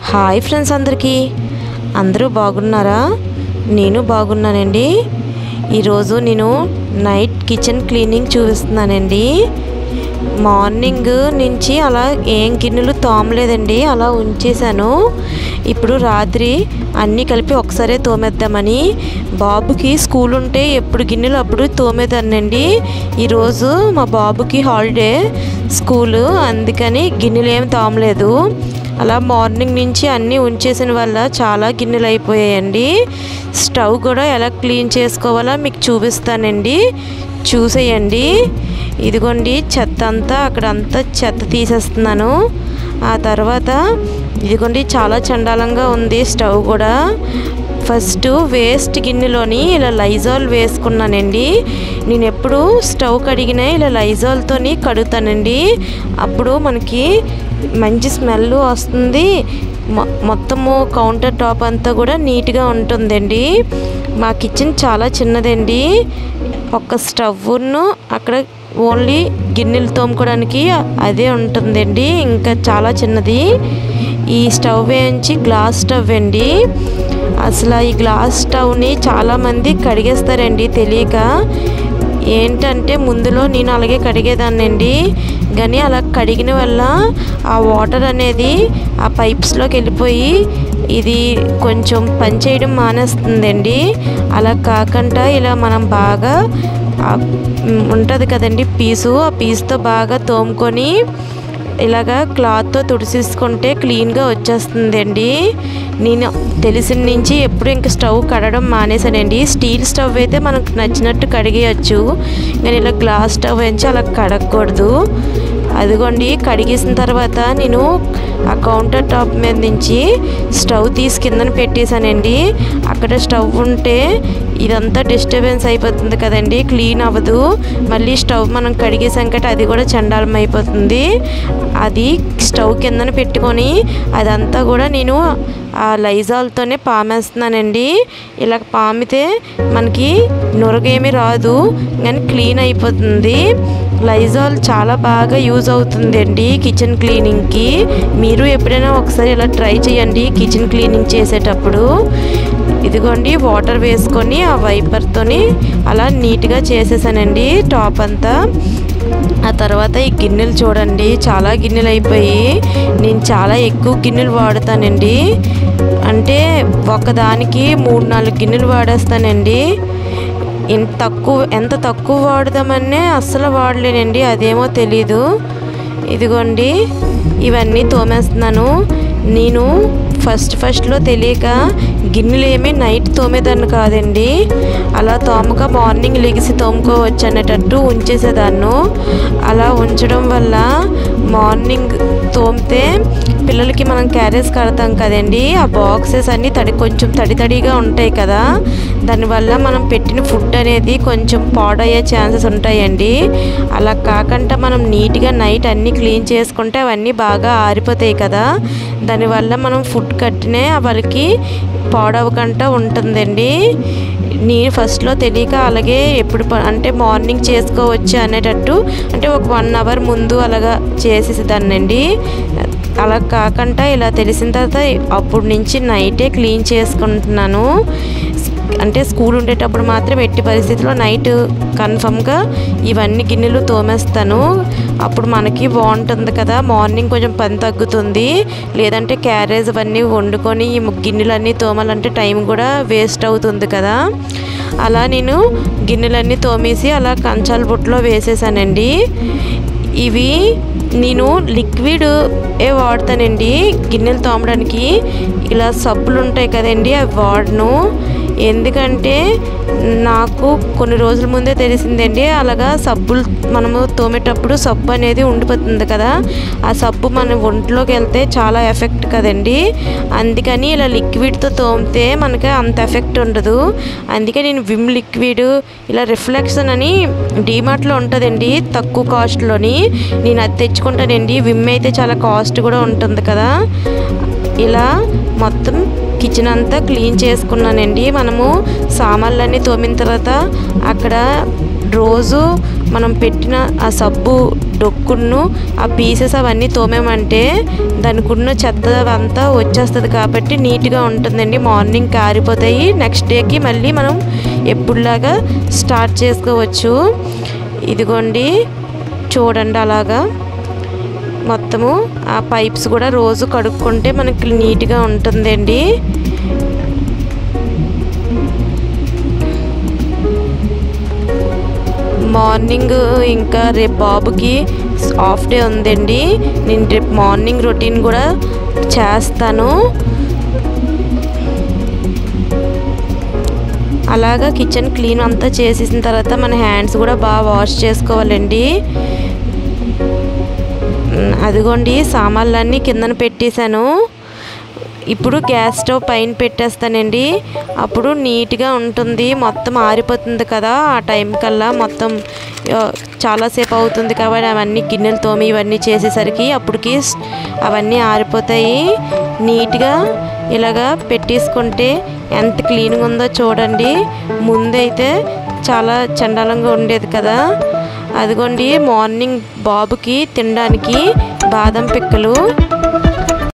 Hi friends, అందరూ బాగున్నారా? నేను బాగున్నానండి. ఈరోజు నేను నైట్ కిచెన్ క్లీనింగ్ చూపిస్తున్నానండి. మార్నింగ్ నుంచి అలా ఏం గిన్నెలు తోమలేదండి, అలా ఉంచేసాను. ఇప్పుడు రాత్రి అన్నీ కలిపి ఒకసారి తోమేద్దామని. బాబుకి స్కూల్ ఉంటే ఎప్పుడు గిన్నెలు అప్పుడు తోమేదానండి. ఈరోజు మా బాబుకి హాలిడే స్కూలు, అందుకని గిన్నెలు ఏమి తోమలేదు. అలా మార్నింగ్ నుంచి అన్నీ ఉంచేసిన వల్ల చాలా గిన్నెలు అయిపోయాయండి. స్టవ్ కూడా ఎలా క్లీన్ చేసుకోవాలో మీకు చూపిస్తానండి, చూసేయండి. ఇదిగోండి చెత్త అంతా, అక్కడంతా చెత్త తీసేస్తున్నాను. ఆ తర్వాత ఇదిగోండి చాలా చండాలంగా ఉంది స్టవ్ కూడా. ఫస్ట్ వేస్ట్ గిన్నెలోని ఇలా లైజాల్ వేసుకున్నానండి. నేను ఎప్పుడు స్టవ్ కడిగినా ఇలా లైజాల్తోని కడుగుతానండి. అప్పుడు మనకి మంచి స్మెల్ వస్తుంది. మొత్తము కౌంటర్ టాప్ అంతా కూడా నీట్గా ఉంటుందండి. మా కిచెన్ చాలా చిన్నదండి. ఒక స్టవ్ను అక్కడ ఓన్లీ గిన్నెలు తోముకోవడానికి అదే ఉంటుందండి, ఇంకా చాలా చిన్నది. ఈ స్టవ్ వేయించి గ్లాస్ స్టవ్ అండి. అసలు ఈ గ్లాస్ స్టవ్ని చాలామంది కడిగేస్తారండి తెలియక. ఏంటంటే ముందులో నేను అలాగే కడిగేదాన్నండి, కానీ అలా కడిగిన వల్ల ఆ వాటర్ అనేది ఆ పైప్స్లోకి వెళ్ళిపోయి ఇది కొంచెం పని చేయడం మానేస్తుందండి. అలా కాకుండా ఇలా మనం బాగా ఉంటుంది కదండి పీసు, ఆ పీస్తో బాగా తోముకొని ఇలాగా క్లాత్తో తుడిసేసుకుంటే క్లీన్గా వచ్చేస్తుందండి. నేను తెలిసిన నుంచి ఎప్పుడు ఇంక స్టవ్ కడగడం మానేసానండి. స్టీల్ స్టవ్ అయితే మనకు నచ్చినట్టు కడిగేయచ్చు, కానీ ఇలా గ్లాస్ స్టవ్ నుంచి అలా కడగకూడదు. అదిగోండి కడిగేసిన తర్వాత నేను ఆ కౌంటర్ టాప్ మీద నుంచి స్టవ్ తీసి కిందన పెట్టేశానండి. అక్కడ స్టవ్ ఉంటే ఇదంతా డిస్టర్బెన్స్ అయిపోతుంది కదండి, క్లీన్ అవ్వదు. మళ్ళీ స్టవ్ మనం కడిగేసాం కట్ట అది కూడా చండాలం అయిపోతుంది. అది స్టవ్ కిందన పెట్టుకొని అదంతా కూడా నేను ఆ లైజాల్తోనే పామేస్తున్నానండి. ఇలా పామితే మనకి నురగేమీ రాదు, కానీ క్లీన్ అయిపోతుంది. లైజాల్ చాలా బాగా యూజ్ అవుతుందండి కిచెన్ క్లీనింగ్కి. మీరు ఎప్పుడైనా ఒకసారి ఇలా ట్రై చేయండి కిచెన్ క్లీనింగ్ చేసేటప్పుడు. ఇదిగోండి వాటర్ వేసుకొని ఆ వైపర్తోని అలా నీట్గా చేసేసానండి టాప్ అంతా. ఆ తర్వాత ఈ గిన్నెలు చూడండి, చాలా గిన్నెలు అయిపోయి. నేను చాలా ఎక్కువ గిన్నెలు వాడుతానండి, అంటే ఒకదానికి 3-4 గిన్నెలు వాడేస్తానండి. ఎంత తక్కువ వాడదామనే అస్సలు వాడలేనండి, అదేమో తెలీదు. ఇదిగోండి ఇవన్నీ తోమేస్తున్నాను. నేను ఫస్ట్లో తెలియక గిన్నెలు ఏమీ నైట్ తోమేదాన్ని కాదండి. అలా తోమక మార్నింగ్ లెగిసి తోముకోవచ్చు అనేటట్టు ఉంచేసేదాన్ని. అలా ఉంచడం వల్ల మార్నింగ్ తోమితే పిల్లలకి మనం క్యారేజ్ కడతాం కదండి, ఆ బాక్సెస్ అన్నీ కొంచెం తడిగా ఉంటాయి కదా, దానివల్ల మనం పెట్టిన ఫుడ్ అనేది కొంచెం పాడయ్యే ఛాన్సెస్ ఉంటాయండి. అలా కాకుండా మనం నీట్గా నైట్ అన్నీ క్లీన్ చేసుకుంటే అవన్నీ బాగా ఆరిపోతాయి కదా, దానివల్ల మనం ఫుడ్ కట్టినే వాళ్ళకి పాడవకుండా ఉంటుందండి. నేను ఫస్ట్లో తెలియక అలాగే ఎప్పుడు అంటే మార్నింగ్ చేసుకోవచ్చు అనేటట్టు, అంటే ఒక 1 అవర్ ముందు అలాగా చేసేసేదాన్నండి. అలా కాకుండా ఇలా తెలిసిన తర్వాత అప్పుడు నుంచి నైటే క్లీన్ చేసుకుంటున్నాను. అంటే స్కూల్ ఉండేటప్పుడు మాత్రం ఎట్టి పరిస్థితిలో నైట్ కన్ఫర్మ్గా ఇవన్నీ గిన్నెలు తోమేస్తాను. అప్పుడు మనకి బాగుంటుంది కదా, మార్నింగ్ కొంచెం పని తగ్గుతుంది. లేదంటే క్యారేజ్ అవన్నీ వండుకొని ఈ గిన్నెలన్నీ తోమాలంటే టైం కూడా వేస్ట్ అవుతుంది కదా. అలా నేను గిన్నెలన్నీ తోమేసి అలా కంచాల బుట్టలో వేసేసానండి. ఇవి నేను లిక్విడ్ వాడతానండి గిన్నెలు తోమడానికి. ఇలా సబ్బులు ఉంటాయి కదండి, అవి వాడను. ఎందుకంటే నాకు కొన్ని రోజుల ముందే తెలిసిందండి, అలాగా సబ్బులు మనము తోమేటప్పుడు సబ్బు అనేది ఉండిపోతుంది కదా, ఆ సబ్బు మన ఒంట్లోకి వెళ్తే చాలా ఎఫెక్ట్ కదండి. అందుకని ఇలా లిక్విడ్తో తోమితే మనకి అంత ఎఫెక్ట్ ఉండదు. అందుకే నేను విమ్ లిక్విడ్, ఇలా రిఫ్లెక్షన్ అని డీమార్ట్లో ఉంటుందండి తక్కువ కాస్ట్లోని, నేను అది తెచ్చుకుంటానండి. విమ్ అయితే చాలా కాస్ట్ కూడా ఉంటుంది కదా. ఇలా మొత్తం కిచెన్ అంతా క్లీన్ చేసుకున్నానండి. మనము సామాన్లన్నీ తోమిన తర్వాత అక్కడ రోజు మనం పెట్టిన ఆ సబ్బు డొక్కును ఆ పీసెస్ అవన్నీ తోమేమంటే దానికి ఉన్న చెత్త అంతా వచ్చేస్తుంది కాబట్టి నీట్గా ఉంటుందండి. మార్నింగ్ కారిపోతాయి, నెక్స్ట్ డేకి మళ్ళీ మనం ఎప్పుడులాగా స్టార్ట్ చేసుకోవచ్చు. ఇదిగోండి చూడండి, అలాగా మొత్తము ఆ పైప్స్ కూడా రోజు కడుక్కుంటే మనకి నీట్గా ఉంటుందండి. మార్నింగ్ ఇంకా రేపు బాబుకి హాఫ్ డే ఉందండి. నేను రేపు మార్నింగ్ రొటీన్ కూడా చేస్తాను. అలాగా కిచెన్ క్లీన్ అంతా చేసేసిన తర్వాత మన హ్యాండ్స్ కూడా బాగా వాష్ చేసుకోవాలండి. అదిగోండి సామాన్లన్నీ కిందన పెట్టేశాను. ఇప్పుడు గ్యాస్ స్టవ్ పైన పెట్టేస్తానండి. అప్పుడు నీట్గా ఉంటుంది, మొత్తం ఆరిపోతుంది కదా. ఆ టైం కల్లా మొత్తం చాలాసేపు అవుతుంది కాబట్టి అవన్నీ గిన్నెలు తోమి ఇవన్నీ చేసేసరికి అప్పటికి అవన్నీ ఆరిపోతాయి. నీట్గా ఇలాగా పెట్టేసుకుంటే ఎంత క్లీన్గా ఉందో చూడండి. ముందైతే చాలా చండాలంగా ఉండేది కదా. అదిగోండి మార్నింగ్ బాబుకి తినడానికి బాదం పిక్కలు